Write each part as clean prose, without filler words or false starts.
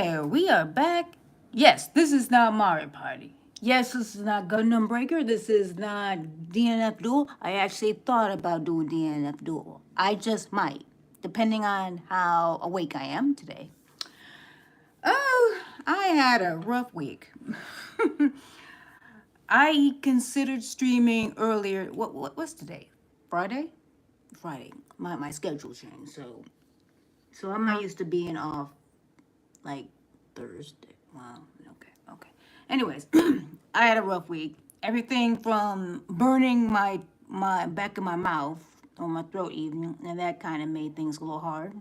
there, we are back. Yes, this is not Mario Party. Yes, this is not Gundam Breaker. This is not DNF Duel. I actually thought about doing DNF Duel. I just might, depending on how awake I am today. Oh, I had a rough week. I considered streaming earlier. What's today? Friday? Friday. My schedule changed, so I'm not used to being off like Thursday. Wow. Okay. Anyways, I had a rough week. Everything from burning my back of my mouth or my throat even, and that kind of made things a little hard.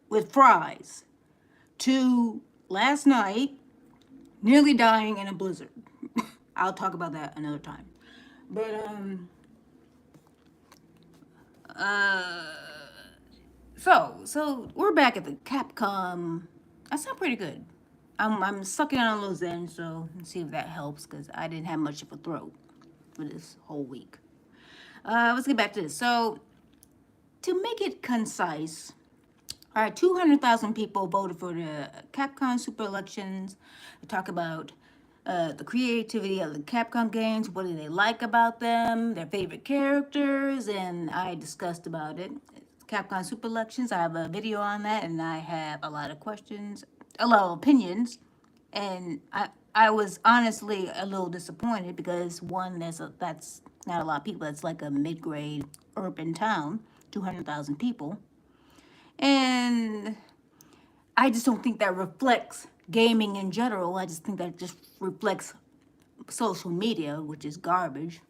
With fries, to last night nearly dying in a blizzard. I'll talk about that another time. But uh so we're back at the Capcom. That sounds pretty good. I'm sucking on those ends, so let's see if that helps because I didn't have much of a throat for this whole week. Let's get back to this. So to make it concise, all right, 200,000 people voted for the Capcom Super Elections. We talk about the creativity of the Capcom games, what do they like about them, their favorite characters, and I discussed about it. Capcom Super Elections, I have a video on that, and I have a lot of questions, a lot of opinions, and I was honestly a little disappointed because one, that's not a lot of people. That's like a mid-grade urban town, 200,000 people. And I just don't think that reflects gaming in general. I just think that just reflects social media, which is garbage.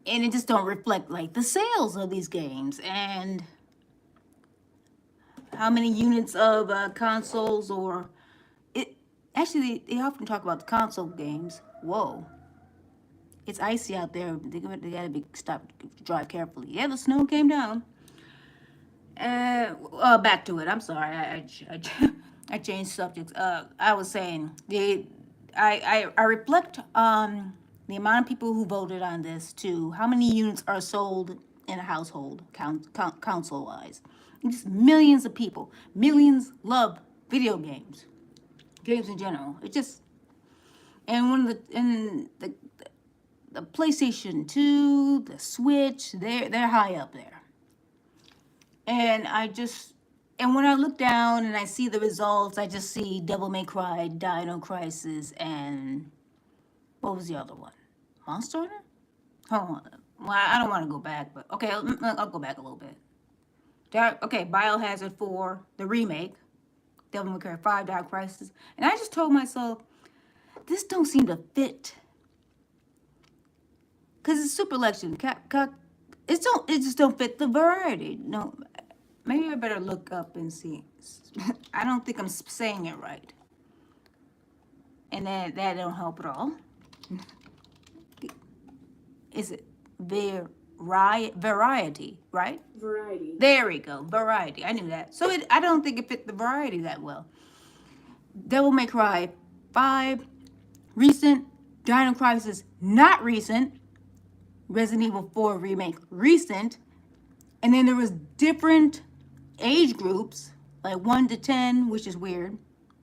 And it just don't reflect like the sales of these games and how many units of consoles or it. Actually, they often talk about the console games. Whoa, it's icy out there. They gotta be stop drive carefully. Yeah, the snow came down. Back to it. I'm sorry. I changed subjects. I was saying I reflect on the amount of people who voted on this to how many units are sold in a household, console wise. Just millions of people. Millions love video games, games in general. It just and one of the PlayStation 2, the Switch, they're high up there. And when I look down and I see the results, I just see Devil May Cry, Dino Crisis, and what was the other one? Monster Hunter? Hold on. Well, I don't want to go back, but okay, I'll go back a little bit. Okay, Biohazard 4, the remake, Devil May Cry 5, Dino Crisis, and I just told myself, this don't seem to fit, cause it's Super Election. It just don't fit the variety. No, maybe I better look up and see. I don't think I'm saying it right. And that don't help at all. Is it variety, right? Variety. There we go, variety. I knew that. So I don't think it fit the variety that well. Devil May Cry 5, recent. Dino Crisis, not recent. Resident Evil 4 remake, recent. And then there was different age groups, like 1 to 10, which is weird.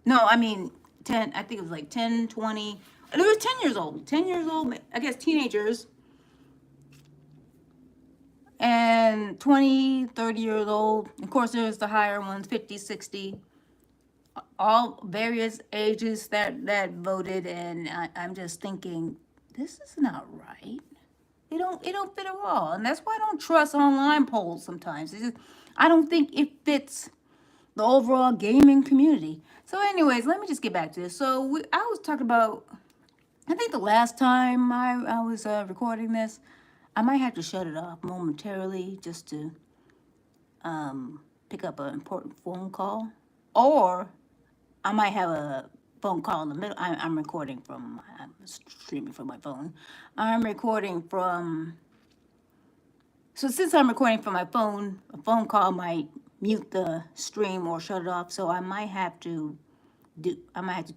No, I mean 10, I think it was like 10, 20. There was 10 years old. 10 years old, I guess teenagers. And 20, 30 years old. Of course, there's the higher ones, 50, 60. All various ages that voted, and I'm just thinking, this is not right. It don't fit at all, and that's why I don't trust online polls sometimes. I don't think it fits the overall gaming community. So, anyways, let me just get back to this. So I was talking about. I think the last time I was recording this, I might have to shut it off momentarily just to pick up an important phone call, or I might have a phone call in the middle. I'm recording from. I'm streaming from my phone. I'm recording from. So since I'm recording from my phone, a phone call might mute the stream or shut it off. So I might have to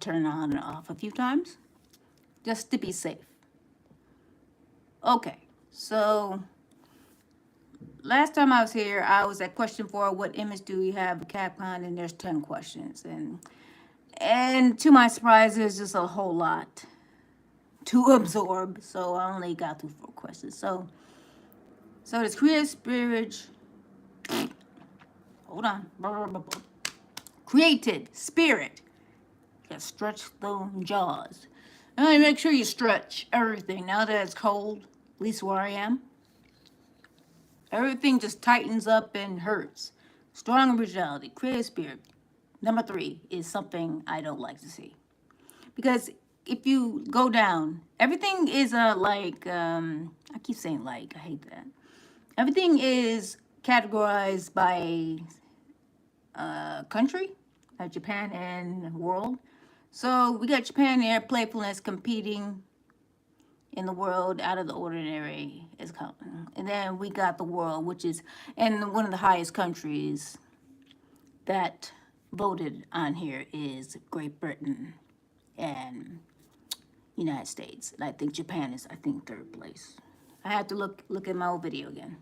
turn it on and off a few times, just to be safe. Okay, so last time I was here, I was at question 4. What image do we have of Capcom? And there's 10 questions, and to my surprise, there's just a whole lot to absorb. So I only got through 4 questions. So this creative spirit. Hold on. Created spirit. You gotta stretch those jaws. And make sure you stretch everything. Now that it's cold, at least where I am, everything just tightens up and hurts. Strong originality, creative spirit. Number 3 is something I don't like to see. Because if you go down, everything is I keep saying like, I hate that. Everything is categorized by country, like Japan and world. So we got Japan there, playfulness, competing in the world, out of the ordinary is coming. And then we got the world, which is, and one of the highest countries that voted on here is Great Britain and United States. And I think Japan is, I think, 3rd place. I have to look at my old video again.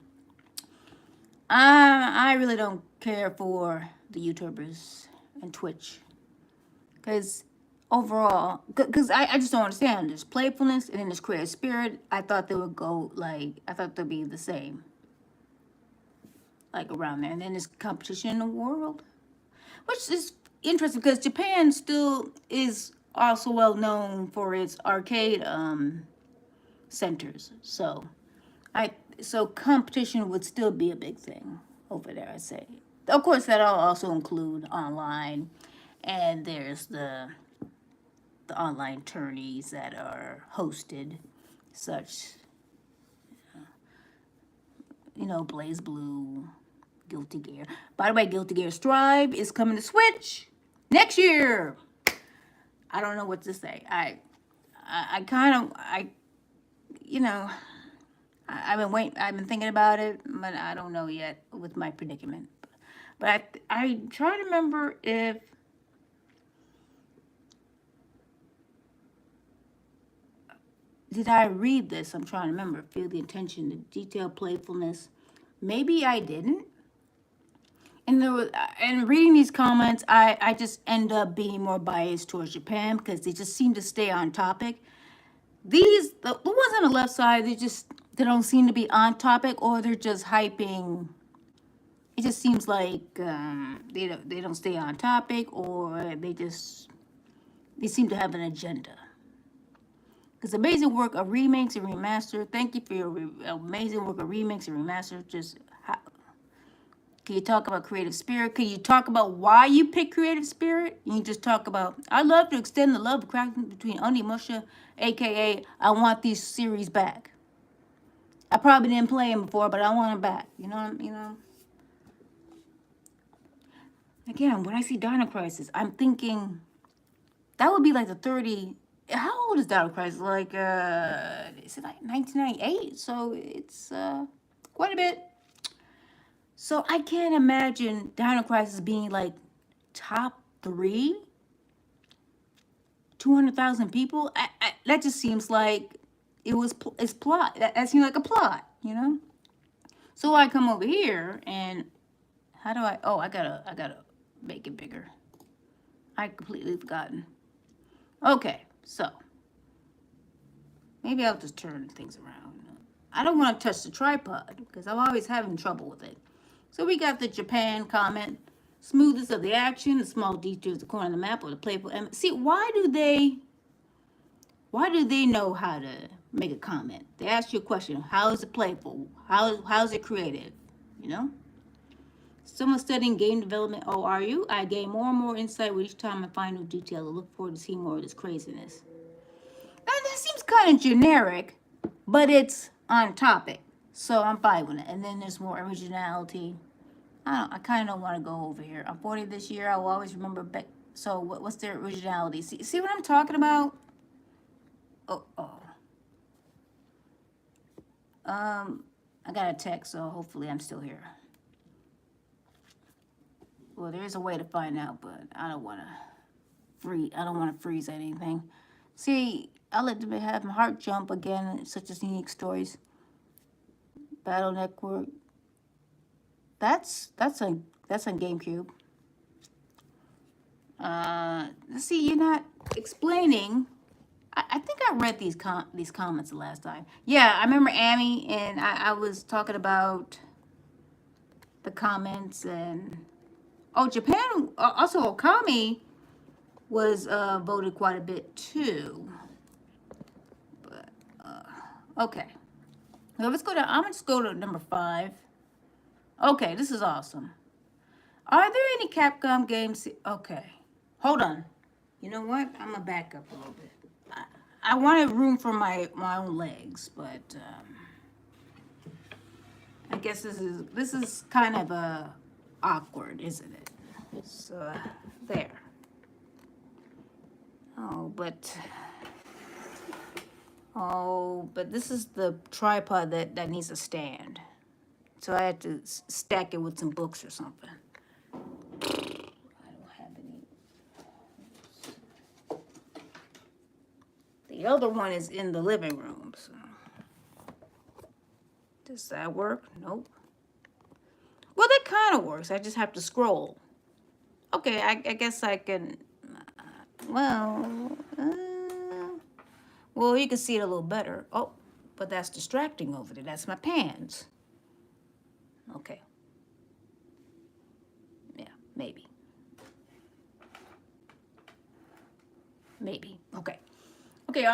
I really don't care for the YouTubers and Twitch. Because overall, because I just don't understand. There's playfulness and then there's creative spirit. I thought they would go I thought they'd be the same. Like around there. And then there's competition in the world. Which is interesting because Japan still is also well known for its arcade centers. So competition would still be a big thing over there, I'd say. Of course, that'll also include online, and there's the online tourneys that are hosted, such, Blaze Blue, Guilty Gear. By the way, Guilty Gear Strive is coming to Switch next year. I don't know what to say. I've been thinking about it, but I don't know yet with my predicament. But I try to remember if did I read this? I'm trying to remember. Feel the attention, the detail, playfulness. Maybe I didn't. And reading these comments, I just end up being more biased towards Japan because they just seem to stay on topic. The ones on the left side, they don't seem to be on topic, or they're just hyping. It just seems like they don't stay on topic, or they seem to have an agenda. Because amazing work of remakes and remaster. Thank you for your amazing work of remakes and remaster. Can you talk about creative spirit? Can you talk about why you pick creative spirit? You can just talk about, I love to extend the love of crafting between Onimusha, aka I want these series back. I probably didn't play them before, but I want them back. Again, when I see Dino Crisis, I'm thinking that would be like the 30. How old is Dino Crisis? Is it like 1998? So it's quite a bit. So I can't imagine Dino Crisis being like top 3, 200,000 people. That just seems like it's plot. That seems like a plot, So I come over here and how do I? Oh, I gotta make it bigger. I completely forgotten. Okay, so maybe I'll just turn things around. I don't want to touch the tripod because I'm always having trouble with it. So we got the Japan comment, smoothness of the action, the small details, the corner of the map, or the playful. See, why do they know how to make a comment? They ask you a question. How is it playful? How is it creative? Someone studying game development. Oh, are you? I gain more and more insight with each time I find new detail. I look forward to seeing more of this craziness. Now, that seems kind of generic, but it's on topic. So I'm fine with it. And then there's more originality. I kind of don't want to go over here. I'm 40 this year. I will always remember back. So what's their originality? See what I'm talking about? I got a text, so hopefully I'm still here. Well, there's a way to find out, but I don't want to freeze anything. See, I let them have my heart jump again. Such as unique stories. Battle Network. that's on GameCube. Let's see, you're not explaining. I think I read these comments the last time. Yeah, I remember Amy, and I was talking about the comments, and oh, Japan, also Okami was voted quite a bit too. But okay, well, let's go to. I'm gonna just go to number 5. Okay, this is awesome. Are there any Capcom games? Okay, hold on. You know what? I'm gonna back up a little bit. I wanted room for my own legs, but I guess this is kind of awkward, isn't it? So there. Oh, but this is the tripod that needs a stand. So I had to stack it with some books or something. I don't have any. The other one is in the living room. So. Does that work? Nope. Well, that kind of works. I just have to scroll. Okay, I guess I can. Well, well, you can see it a little better. Oh, but that's distracting over there. That's my pants. Okay. Yeah, maybe. Maybe. Okay. Okay,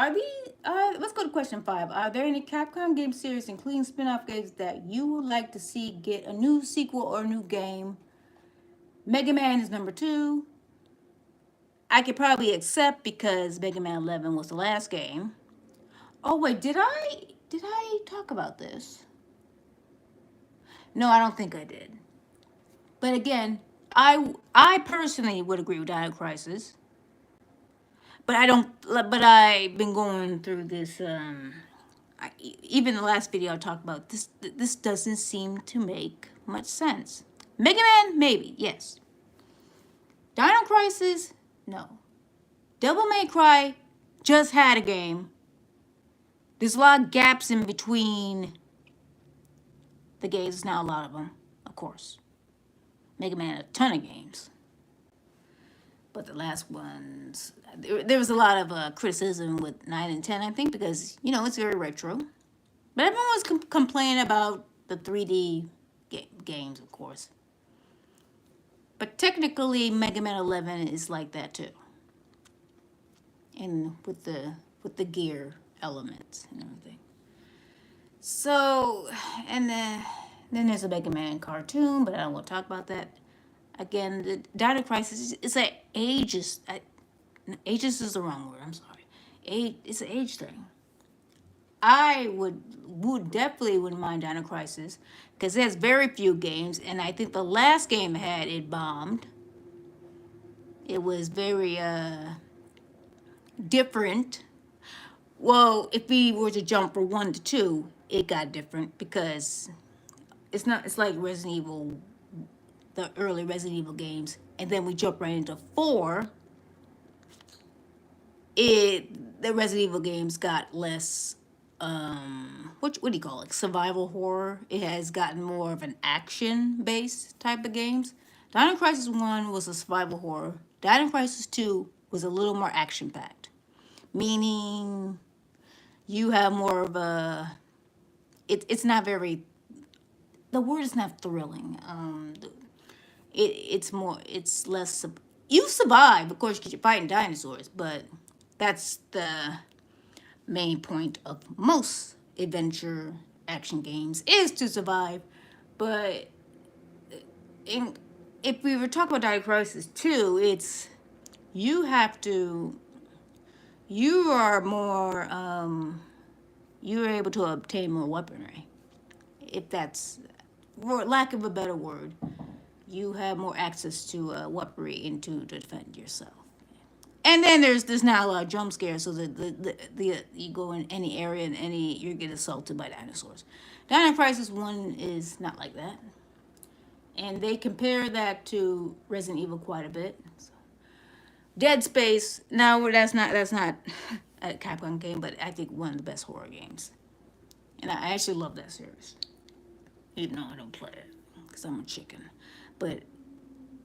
let's go to question 5. Are there any Capcom game series, including spin-off games, that you would like to see get a new sequel or new game? Mega Man is number 2. I could probably accept because Mega Man 11 was the last game. Oh wait, did I talk about this? No, I don't think I did. But again, I personally would agree with Dino Crisis. But I don't. But I've been going through this. Even the last video I talked about this. This doesn't seem to make much sense. Mega Man, maybe yes. Dino Crisis, no. Devil May Cry just had a game. There's a lot of gaps in between the games. Now a lot of them, of course. Mega Man had a ton of games. But the last ones, there was a lot of criticism with 9 and 10, I think, because, you know, it's very retro. But everyone was complaining about the 3D games, of course. But technically, Mega Man 11 is like that, too. And with the gear elements and everything. So, and then there's a Mega Man cartoon, but I don't want to talk about that. Again, the Dino Crisis is an ageist. Ageist is the wrong word. I'm sorry. It's an age thing. I would definitely wouldn't mind Dino Crisis because there's very few games, and I think the last game it bombed. It was very different. Well, if we were to jump from 1 to 2, it got different because it's not. It's like Resident Evil. The early Resident Evil games, and then we jump right into 4. The Resident Evil games got less, what do you call it? Survival horror. It has gotten more of an action-based type of games. Dino Crisis 1 was a survival horror. Dino Crisis 2 was a little more action-packed, meaning you have more of a. It's not very. The word is not thrilling. It's less. You survive, of course, because you're fighting dinosaurs, but that's the main point of most adventure action games is to survive. But if we were talking about Dino Crisis 2, it's you are more, you're able to obtain more weaponry. If that's, for lack of a better word, you have more access to weaponry and to defend yourself. And then there's now a lot of jump scares, so the you go in any area and you get assaulted by dinosaurs. Dino Crisis 1 is not like that. And they compare that to Resident Evil quite a bit. So. Dead Space, now that's not a Capcom game, but I think one of the best horror games. And I actually love that series. Even though I don't play it. because I'm a chicken. But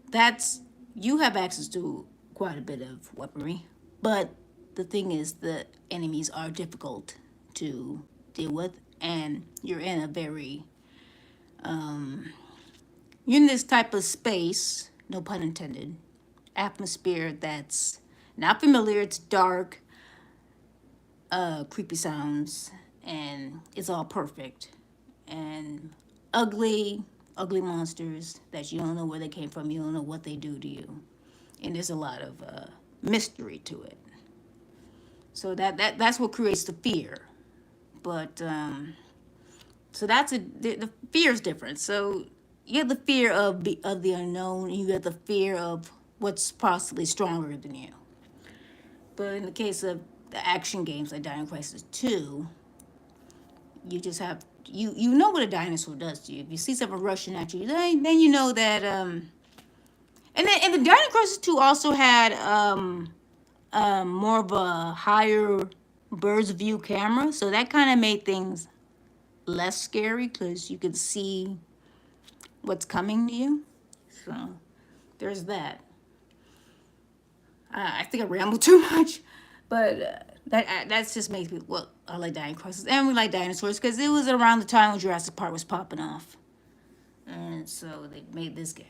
that's, you have access to quite a bit of weaponry. But the thing is, the enemies are difficult to deal with, and you're in a very, you're in this type of space, no pun intended, atmosphere that's not familiar. It's dark, creepy sounds, and it's all perfect. And ugly monsters that you don't know where they came from. You don't know what they do to you. And there's a lot of mystery to it. So that's what creates the fear. But so the fear is different. So you have the fear of the unknown. You have the fear of what's possibly stronger than you. But in the case of the action games like Dino Crisis 2, you just have you know what a dinosaur does to you. If you see something rushing at you, then you know that and the Dino Crisis 2 also had more of a higher bird's view camera, so that kind of made things less scary because you could see what's coming to you. So there's that. I think I rambled too much, but that's just makes me, well, I like Dino Crisis and we like dinosaurs because it was around the time when Jurassic Park was popping off, and so they made this game.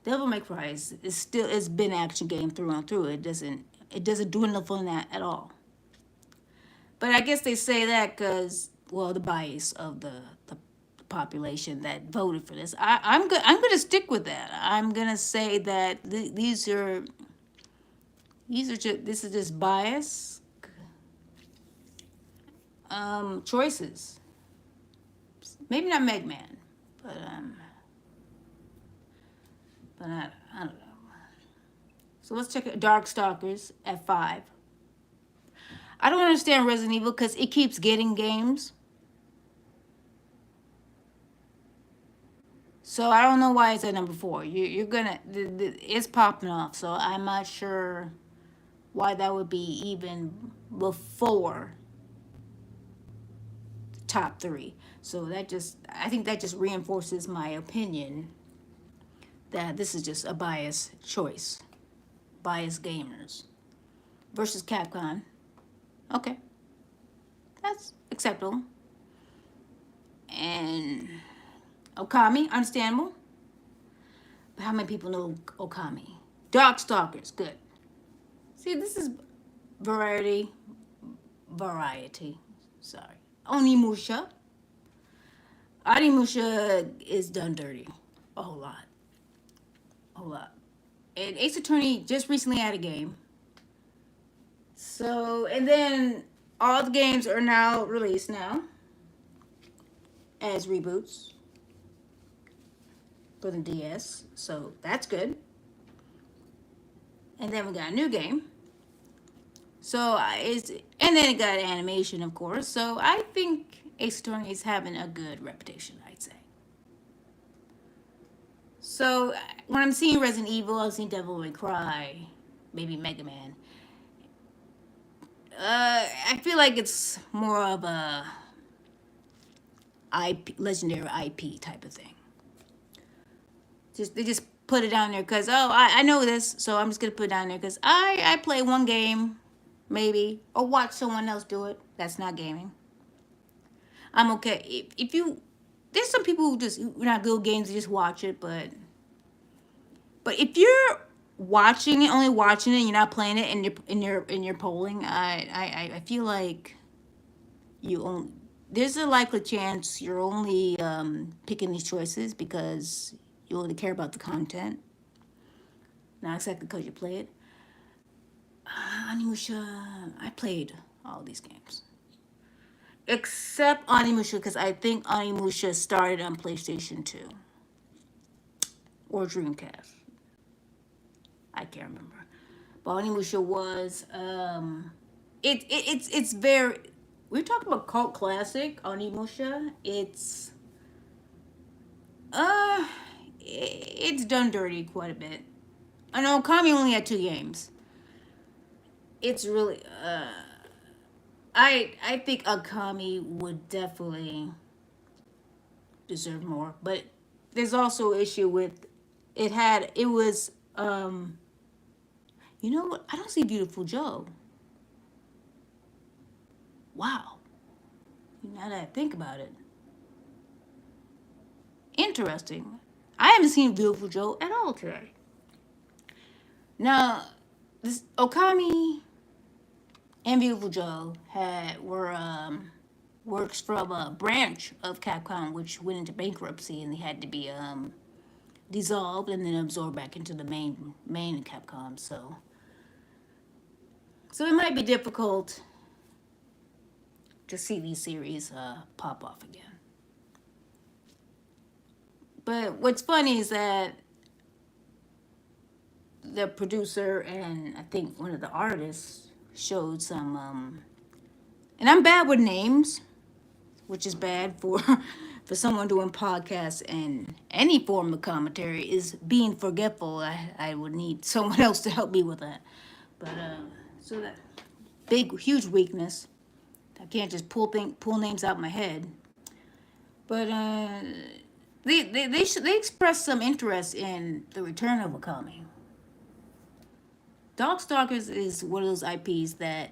Devil May Cry is still, it's been an action game through and through. It doesn't do enough on that at all. But I guess they say that because, well, the bias of the population that voted for this. I'm gonna stick with that. I'm gonna say that this is just bias choices. Maybe not Megman, but I don't know. So let's check it. Darkstalkers at 5. I don't understand Resident Evil because it keeps getting games. So I don't know why it's at number 4. You're gonna, it's popping off. So I'm not sure why that would be even before the top 3. So I think that just reinforces my opinion that this is just a biased choice. Biased gamers versus Capcom. Okay, that's acceptable. And Okami, understandable. But how many people know Okami? Darkstalkers, good. See, this is variety. Sorry. Onimusha. Onimusha is done dirty. A whole lot. And Ace Attorney just recently had a game. So, and then all the games are now released now as reboots for the DS. So that's good. And then we got a new game. So and then it got animation, of course. So I think Ace Attorney is having a good reputation, I'd say. So when I'm seeing Resident Evil, I've seen Devil May Cry, maybe Mega Man. I feel like it's more of a legendary IP type of thing. They just put it down there because I know this, so I'm just gonna put it down there because I play one game, maybe, or watch someone else do it. That's not gaming. I'm okay if you. There's some people who just not good games, they just watch it, but if you're watching it, only watching it, you're not playing it, and you're polling, I feel like there's a likely chance you're only picking these choices because you only care about the content, not exactly because you play it. Onimusha, I played all these games except Onimusha because I think Onimusha started on PlayStation 2 or Dreamcast. I can't remember. But Onimusha was it's very, we're talking about cult classic Onimusha. It's done dirty quite a bit. I know Kami only had 2 games. It's really I think Akami would definitely deserve more, but there's also an issue with it was you know what? I don't see Beautiful Joe. Wow. Now that I think about it. Interesting. I haven't seen Beautiful Joe at all today. Now, this Okami and Beautiful Joe were works from a branch of Capcom which went into bankruptcy and they had to be dissolved and then absorbed back into the main Capcom. So it might be difficult to see these series pop off again. But what's funny is that the producer and I think one of the artists showed some and I'm bad with names, which is bad for for someone doing podcasts and any form of commentary is being forgetful. I would need someone else to help me with that. But so that huge weakness. I can't just pull names out of my head. But they expressed some interest in the return of Akami. Darkstalkers is one of those IPs that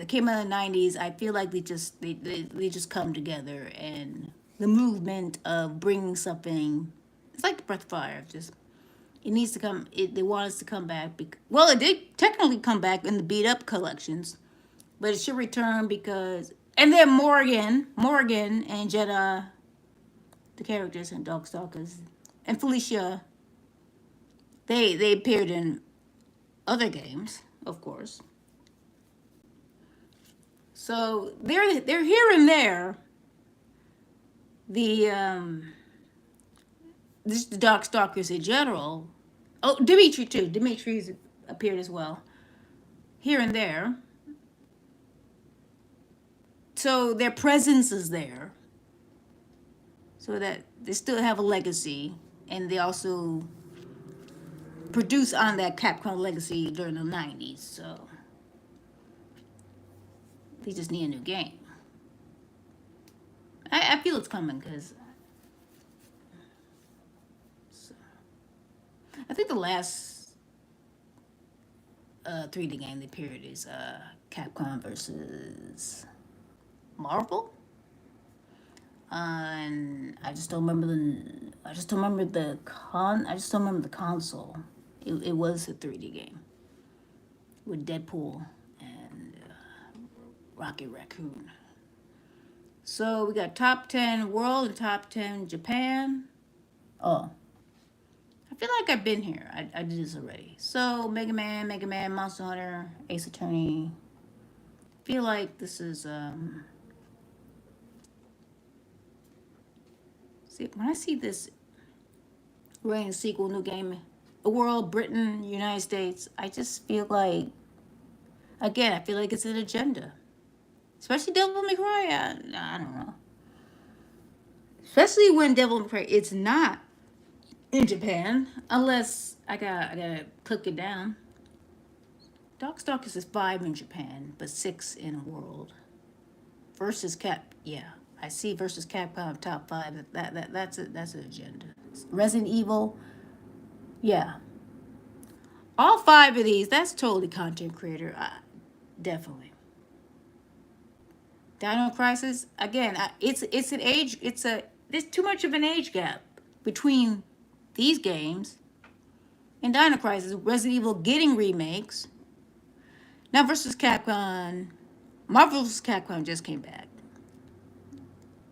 came out in the '90s. I feel like they just come together and the movement of bringing something. It's like the Breath of Fire. Just it needs to come. They want us to come back. Well, it did technically come back in the beat up collections, but it should return because. And then Morgan and Jeddah, the characters in Darkstalkers, and Felicia. They appeared in other games, of course. So they're here and there. The just the Darkstalkers in general. Oh, Dimitri too. Dimitri's appeared as well, here and there. So their presence is there, so that they still have a legacy, and they also produce on that Capcom legacy during the '90s. So they just need a new game. I feel it's coming because I think the last 3D game they appeared is Capcom versus Marvel. And I just don't remember I just don't remember the console. It was a 3D game with Deadpool and Rocket Raccoon. So we got top 10 world and top 10 Japan. Oh, I feel like I've been here. I did this already. So Mega Man, Monster Hunter, Ace Attorney. I feel like this is see when I see this rain sequel, new game, a world, Britain, United States, I just feel like again, I feel like it's an agenda. Especially Devil May Cry. I don't know. Especially when Devil May Cry, it's not in Japan, unless I gotta click it down. Darkstalkers is 5 in Japan, but 6 in world. Versus yeah, I see versus Capcom top 5. That's an agenda. Resident Evil, yeah. All 5 of these, that's totally content creator, definitely. Dino Crisis, again, it's an age, there's too much of an age gap between these games and Dino Crisis. Resident Evil getting remakes. Now versus Capcom, Marvel vs. Capcom just came back.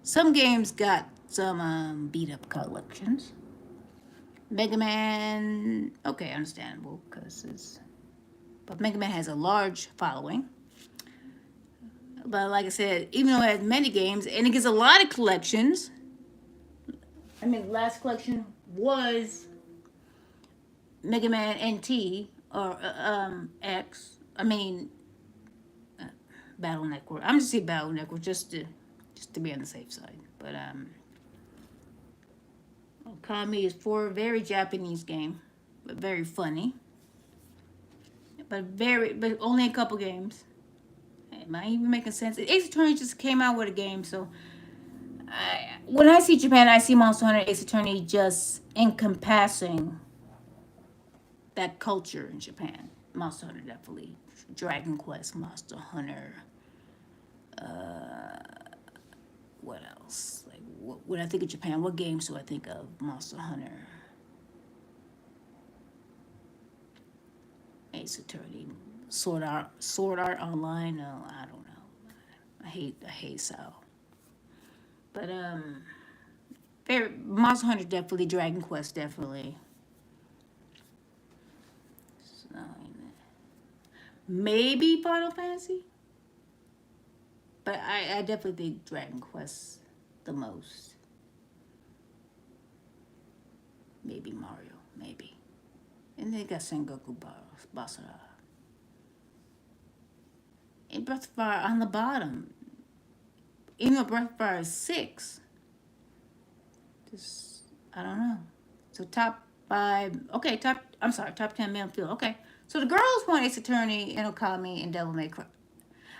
Some games got some beat up collections. Mega Man, okay, understandable, but Mega Man has a large following. But like I said, even though it has many games and it gets a lot of collections, I mean, the last collection was Mega Man NT or X. I mean, Battle Network. I'm just saying Battle Network just to be on the safe side. But Okami is for a very Japanese game, but very funny. But only a couple games. Am I even making sense? Ace Attorney just came out with a game, so when I see Japan, I see Monster Hunter Ace Attorney just encompassing that culture in Japan. Monster Hunter definitely. Dragon Quest, Monster Hunter. What else? Like when I think of Japan, what games do I think of? Monster Hunter, Ace Attorney, Sword Art Online. No, I don't know. I hate Sao. But Monster Hunter definitely, Dragon Quest definitely. So, maybe Final Fantasy, but I definitely think Dragon Quest the most. Maybe Mario, maybe. And they got Sengoku Basara. And Breath of Fire on the bottom. Even though Breath of Fire is 6, just, I don't know. So top 5, okay, I'm sorry, top 10 male field, okay. So the girls want Ace Attorney, and Okami, and Devil May Cry.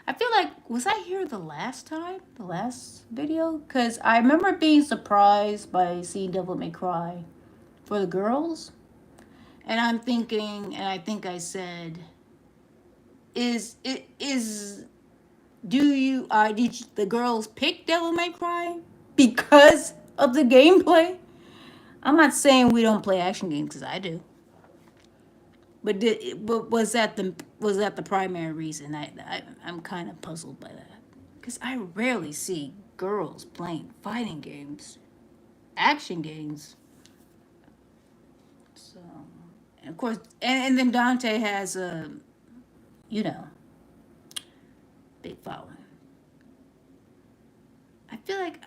I feel like, was I here the last time? The last video? Because I remember being surprised by seeing Devil May Cry for the girls. And I'm thinking, and I think I said, did the girls pick Devil May Cry because of the gameplay? I'm not saying we don't play action games, because I do. But was that the primary reason? I'm kind of puzzled by that, because I rarely see girls playing fighting games, action games. So, and of course, and then Dante has a, you know, big following. I feel like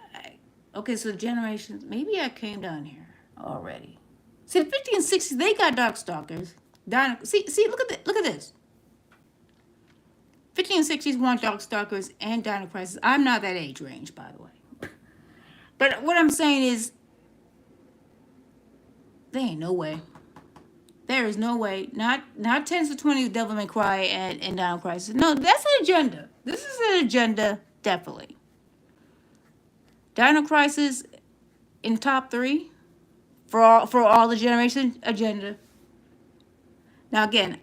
okay, so generations. Maybe I came down here already. See, the 50 and 60, they got Darkstalkers. Look at this. 50 and 60s want Darkstalkers and Dino Crisis. I'm not that age range, by the way. But what I'm saying is, there ain't no way. There is no way. Not 10 to 20 Devil May Cry and Dino Crisis. No, that's an agenda. This is an agenda, definitely. Dino Crisis in top 3 for all the generation agenda. Now again,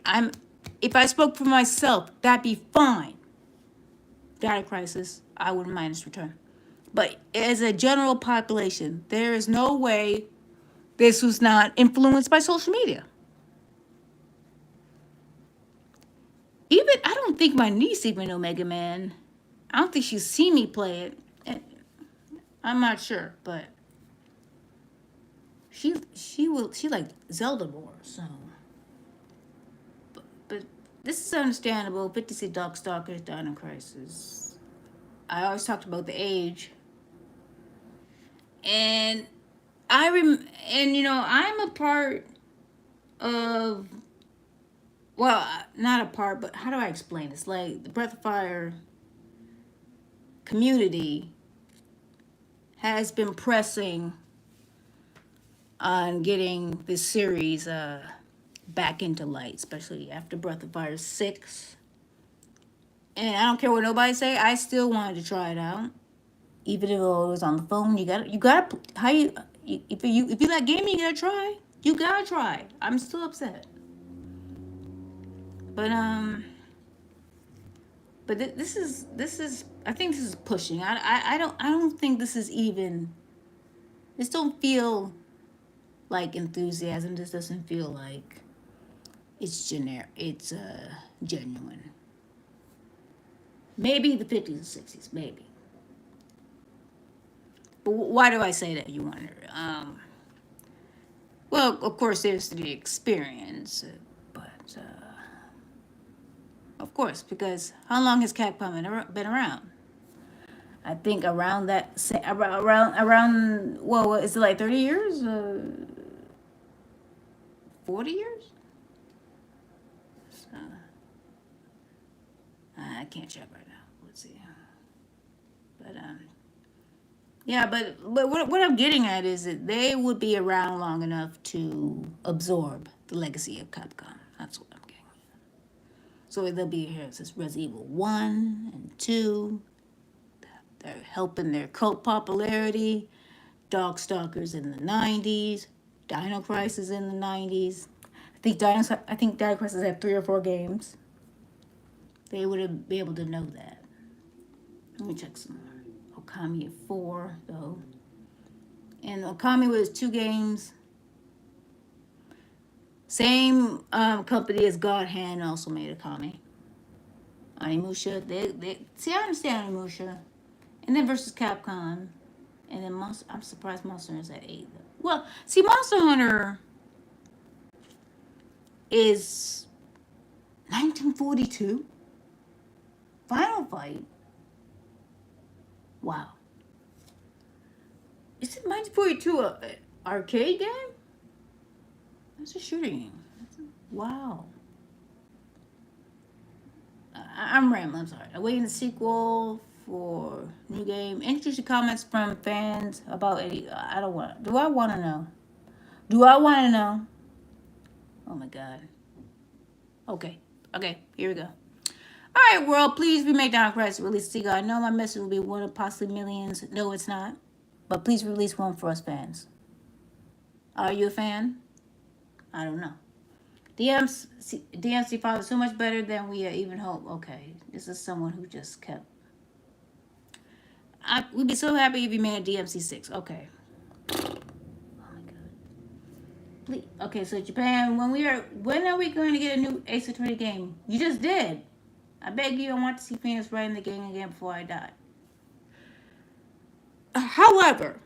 if I spoke for myself, that'd be fine. Dino Crisis, I wouldn't mind its return. But as a general population, there is no way this was not influenced by social media. Even I don't think my niece even know Mega Man. I don't think she's seen me play it. I'm not sure, but she like Zelda more. So, but this is understandable. 50 Darkstalkers, Dino Crisis. I always talked about the age, and I'm a part of, well, not a part, but how do I explain this? Like the Breath of Fire community has been pressing on getting this series back into light, especially after Breath of Fire 6. And I don't care what nobody say, I still wanted to try it out. Even if it was on the phone, you gotta if you like gaming, you gotta try. You gotta try. I'm still upset. But this is I think this is pushing. I don't think this is even. This don't feel like enthusiasm. This doesn't feel like it's generic. It's genuine. Maybe the 50s and 60s, maybe. But why do I say that, you wonder? Well, of course, there's the experience, but of course, because how long has Capcom been around? I think around well, is it like 30 years? 40 years? So, I can't check right now. Let's see. But yeah, but what I'm getting at is that they would be around long enough to absorb the legacy of Capcom. That's what I'm getting at. So they'll be here. It says Resident Evil 1 and 2. They're helping their cult popularity. Darkstalkers in the 90s. Dino Crisis in the 90s. I think Dino Crisis had 3 or 4 games. They would be able to know that. Let me check some more. Okami at 4, though. And Okami was 2 games. Same company as God Hand also made Okami. Onimusha, they see. I understand Onimusha, and then versus Capcom, and then Monster. I'm surprised Monster Hunter's at 8. Well, see, Monster Hunter is 1942. Final Fight. Wow. Is it 1942 a arcade game? That's a shooting game. Wow. I'm rambling. I'm sorry. Awaiting the sequel for new game. Interesting comments from fans about it. I don't want. Do I want to know? Do I want to know? Oh my god. Okay. Okay. Here we go. All right, world. Please remake Dino Crisis. Release Seagull. I know my message will be one of possibly millions. No, it's not. But please release one for us fans. Are you a fan? I don't know. DMC 5 is so much better than we even hoped. Okay, this is someone who just kept. We'd be so happy if you made a DMC 6. Okay. Oh my god. Please. Okay, so Japan, when are we going to get a new Ace Attorney game? You just did. I beg you, I want to see fans writing the game again before I die. However,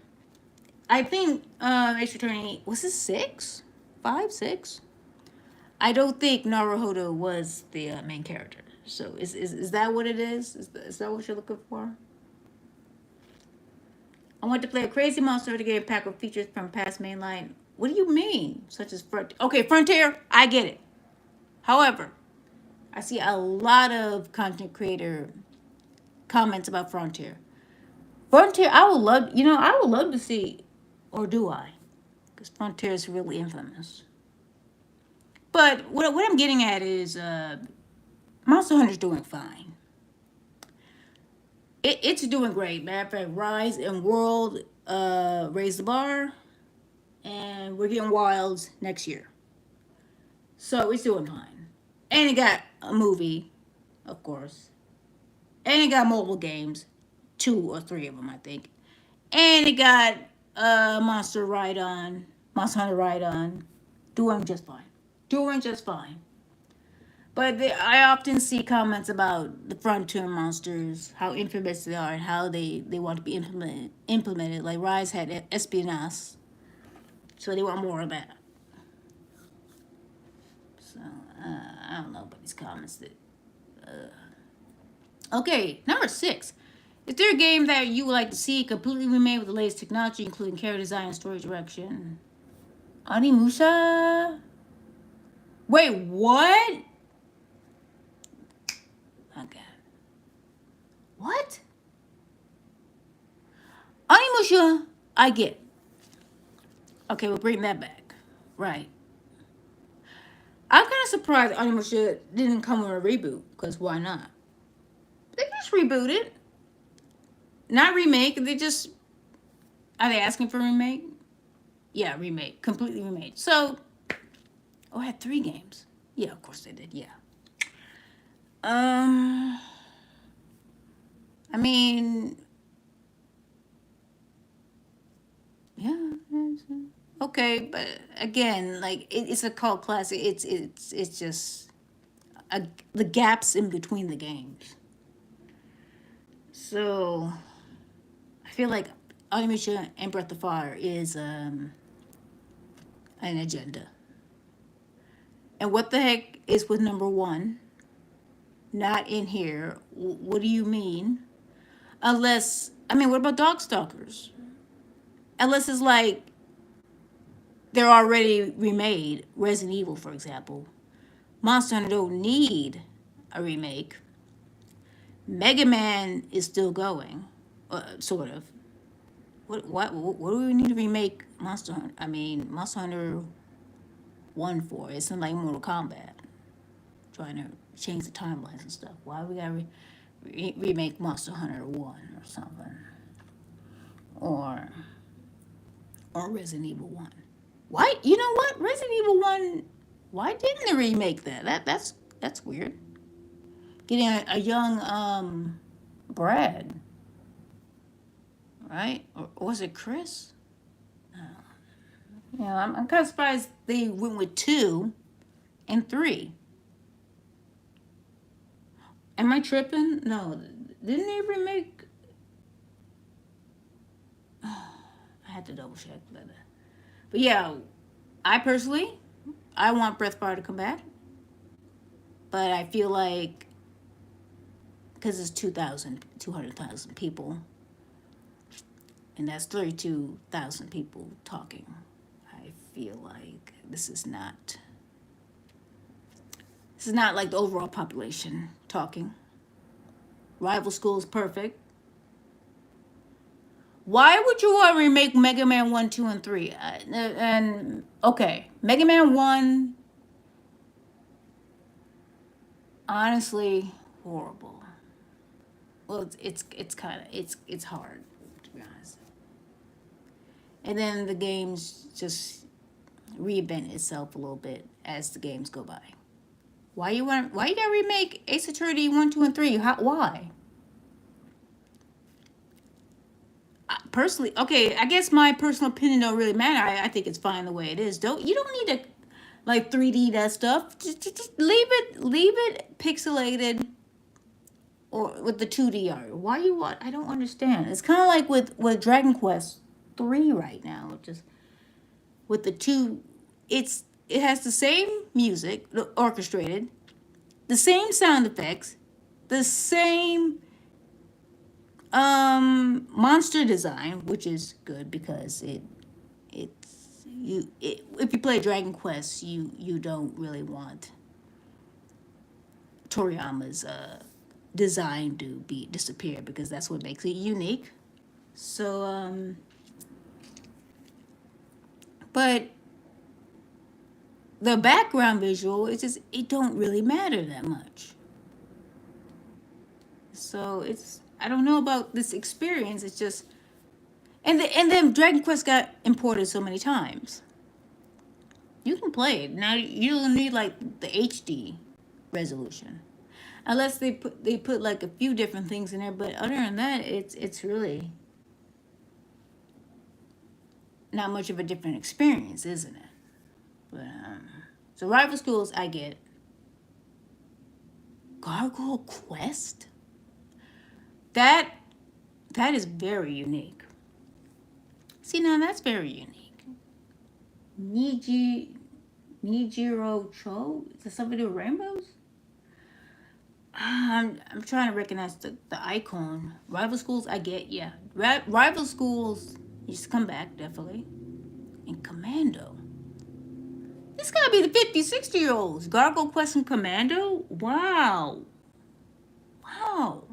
I think Ace Attorney was it 6, 5, 6. I don't think Naruhodo was the main character. So is that what it is? Is that what you're looking for? I want to play a crazy monster to get a pack of features from past mainline. What do you mean? Such as Frontier. Okay, Frontier, I get it. However, I see a lot of content creator comments about Frontier. Frontier, I would love to see, or do I? Because Frontier is really infamous. But what I'm getting at is Monster Hunter's doing fine. It's doing great. Matter of fact, Rise and World raised the bar. And we're getting Wilds next year. So it's doing fine. And it got a movie, of course. And it got mobile games. 2 or 3 of them, I think. And it got Monster Hunter Ride On. Doing just fine. Doing just fine. But I often see comments about the Frontier monsters, how infamous they are, and how they want to be implemented. Like Rise had espionage, so they want more of that. So I don't know about these comments. Okay, number 6. Is there a game that you would like to see completely remade with the latest technology, including character design and story direction? Onimusha? Wait, what? Oh, God. What? Onimusha, I get. Okay, we'll bring that back. Right. I'm kind of surprised Onimusha didn't come with a reboot, because why not? They just rebooted. Not remake, they just... Are they asking for remake? Yeah, remake. Completely remade. So... Oh, I had 3 games. Yeah, of course they did, yeah. I mean... Yeah. Okay, but again, like, it's a cult classic. It's just... the gaps in between the games. So... I feel like Onimusha and Breath of Fire is an agenda. And what the heck is with number 1? Not in here. What do you mean? Unless, I mean, what about Darkstalkers? Unless it's like they're already remade. Resident Evil, for example. Monster Hunter don't need a remake. Mega Man is still going, sort of. What do we need to remake Monster Hunter? I mean, Monster Hunter 1 for? It's not like Mortal Kombat. Trying to change the timelines and stuff. Why we gotta remake Monster Hunter 1 or something, or Resident Evil 1. Why? You know what? Resident Evil 1. Why didn't they remake that? That's weird. Getting a young Brad, right? Or was it Chris? Yeah, I'm kind of surprised they went with 2 and 3. Am I tripping? No, didn't they remake? I had to double check that. But yeah, I personally, I want Breath of Fire to come back, but I feel like because it's 200,000 people, and that's 32,000 people talking. I feel like this is not like the overall population talking. Rival School is perfect. Why would you want to remake Mega Man 1, 2, and 3? And okay, Mega Man 1, honestly, horrible. Well, it's kind of it's hard, to be honest. And then the games just reinvent itself a little bit as the games go by. Why you gotta remake Ace Attorney 1, 2, and 3? Why? Personally, okay, I guess my personal opinion don't really matter. I think it's fine the way it is. You don't need to like 3D that stuff. Just leave it pixelated or with the 2D art. Why you want? I don't understand. It's kind of like with Dragon Quest 3 right now, just with the two. It has the same music orchestrated, the same sound effects, the same monster design, which is good because if you play Dragon Quest, you don't really want Toriyama's design to disappear because that's what makes it unique. So but the background visual, it don't really matter that much. So I don't know about this experience. It's just and then Dragon Quest got imported so many times. You can play it now. You don't need like the HD resolution, unless they put like a few different things in there. But other than that, it's really not much of a different experience, isn't it? But so Rival Schools, I get. Gargoyle Quest. That is very unique. See, now that's very unique. Nijiro Cho? Is that something to do with rainbows? I'm trying to recognize the icon. Rival Schools, I get, yeah. Rival Schools needs to come back, definitely. And Commando. This gotta be the 50, 60-year-olds. Gargoyle Quest and Commando? Wow. Wow.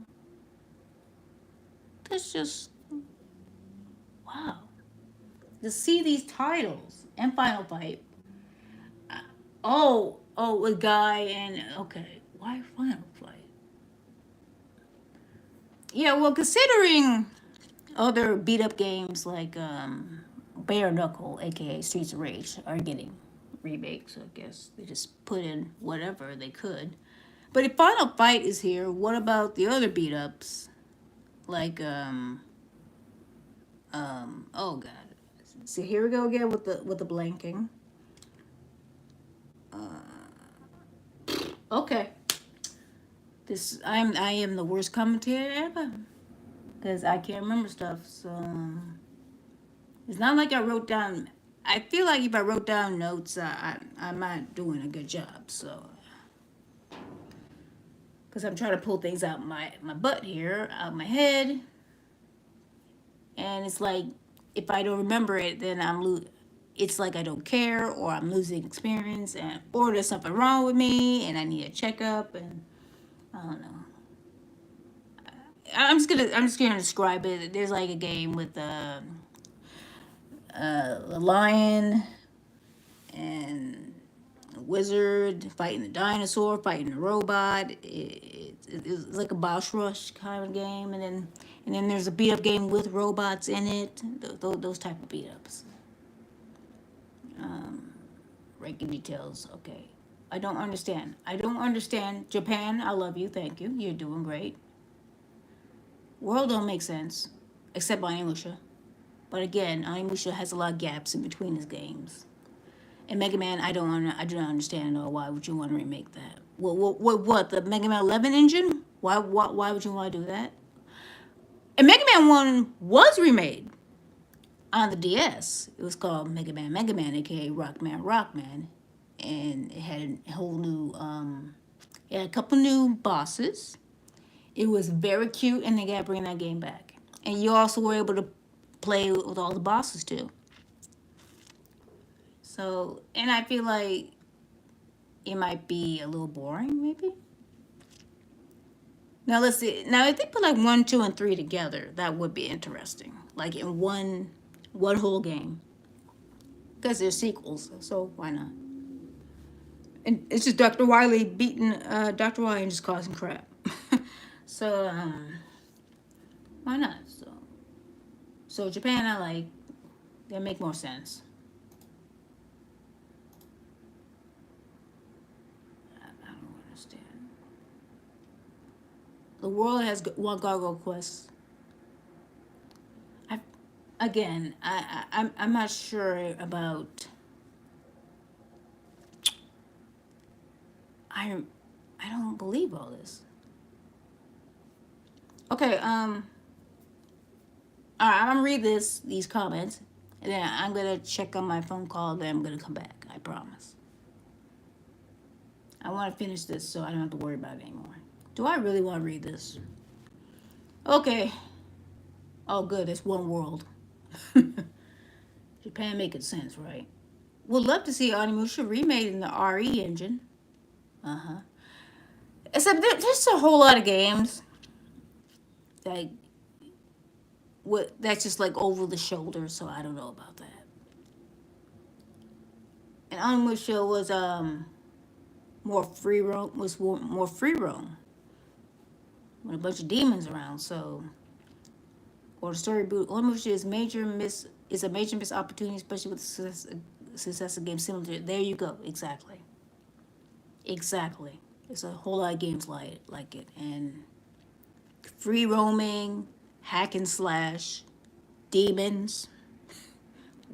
That's just, wow. To see these titles and Final Fight. A guy and, okay. Why Final Fight? Yeah, well, considering other beat up games like Bare Knuckle, aka Streets of Rage, are getting remakes, I guess they just put in whatever they could. But if Final Fight is here, what about the other beat ups? Like oh god. So here we go again with the blanking. Okay. I am the worst commentator ever. Because I can't remember stuff, so it's not like I wrote down. I feel like if I wrote down notes, I'm not doing a good job. So, because I'm trying to pull things out my butt here, out my head, and it's like if I don't remember it, then it's like I don't care, or I'm losing experience, or there's something wrong with me, and I need a checkup, and I don't know. I'm just gonna describe it. There's like a game with a lion and wizard, fighting the dinosaur, fighting the robot. It's like a boss rush kind of game, and then there's a beat up game with robots in it. Those type of beat ups. Ranking details. Okay. I don't understand. I don't understand. Japan, I love you. Thank you. You're doing great. World don't make sense, except Onimusha. But again, Onimusha has a lot of gaps in between his games. And Mega Man, I do not understand at all. Why would you want to remake that? What? The Mega Man 11 engine? Why would you want to do that? And Mega Man 1 was remade on the DS. It was called Mega Man, aka Rockman, and it had a whole new, it had a couple new bosses. It was very cute, and they got to bring that game back. And you also were able to play with all the bosses too. So, and I feel like it might be a little boring, maybe. Now let's see. Now if they put like 1, 2, and 3 together, that would be interesting. Like in one whole game. Because they're sequels, so why not? And it's just Dr. Wily beating Dr. Wily and just causing crap. So why not? So Japan, I like. They make more sense. I don't understand. The world has one Gargoyle Quest. I'm not sure about. I don't believe all this. Okay, all right, I'm gonna read these comments, and then I'm gonna check on my phone call. Then I'm gonna come back. I promise. I want to finish this so I don't have to worry about it anymore. Do I really want to read this? Okay. Oh, good. It's one world. Japan making sense, right? Would love to see Onimusha remade in the RE engine. Uh huh. Except there's a whole lot of games that that's just like over the shoulder, so I don't know about that. And Onimusha was more free roam, more free roam with a bunch of demons around. So, or the story boot, Onimusha is a major missed opportunity, especially with the success of games similar to it. There you go, exactly. Exactly. There's a whole lot of games like it, and free roaming, hack and slash, demons,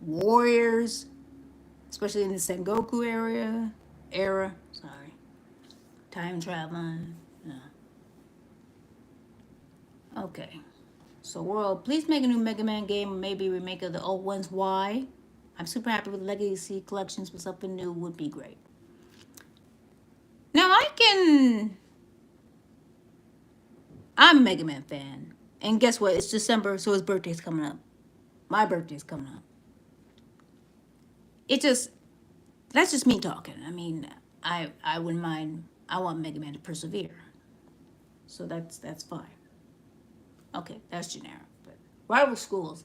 warriors, especially in the Sengoku era. Sorry, time traveling. No. Okay. So world, please make a new Mega Man game, or maybe a remake of the old ones. Why? I'm super happy with Legacy Collections, but something new would be great. Now I'm a Mega Man fan. And guess what? It's December, so his birthday's coming up. My birthday's coming up. That's just me talking. I mean, I wouldn't mind. I want Mega Man to persevere. So that's fine. Okay, that's generic. But Rival Schools.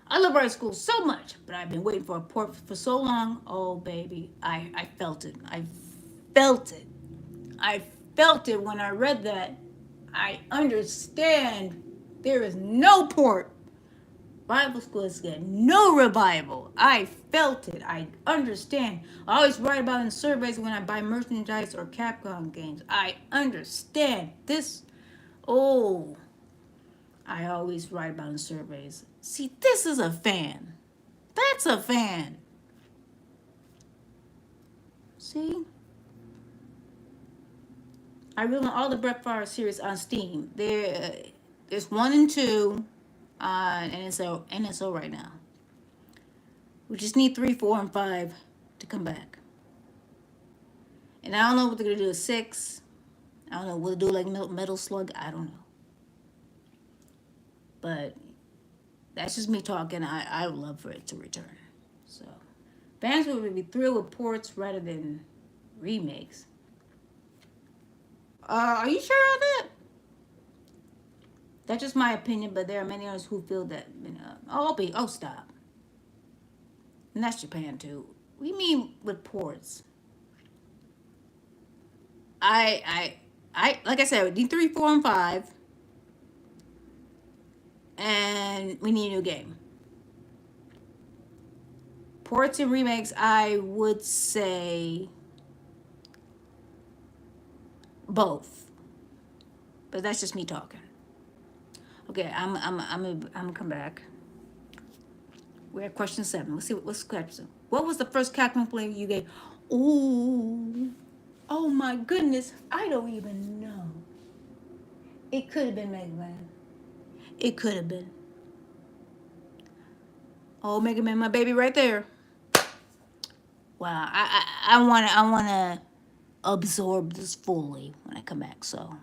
I love Rival Schools so much, but I've been waiting for a port for so long. Oh, baby. I felt it. I felt it. I felt it when I read that. I understand there is no port. Bible school is getting no revival. I felt it. I understand. I always write about in surveys when I buy merchandise or Capcom games. I understand this. Oh, I always write about in surveys. See, this is a fan. That's a fan. See? I really want all the Breathfire series on Steam. There's 1 and 2 on NSO right now. We just need 3, 4, and 5 to come back. And I don't know what they're gonna do with 6. I don't know. Will it do like Metal Slug? I don't know. But that's just me talking. I would love for it to return. So fans would be thrilled with ports rather than remakes. Are you sure of that? That's just my opinion, but there are many others who feel that, stop. And that's Japan too. What do you mean with ports? Like I said, D3, 4, and 5, and we need a new game. Ports and remakes, I would say both, but that's just me talking. Okay, I'm gonna come back. We're at question 7. Let's see what's question. What was the first Capcom play you gave? Ooh, oh my goodness, I don't even know. It could have been Mega Man. It could have been. Oh, Mega Man, my baby, right there. Wow, I wanna absorb this fully when I come back. So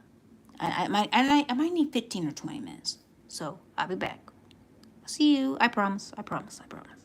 I might need 15 or 20 minutes. So I'll be back. See you. I promise. I promise. I promise.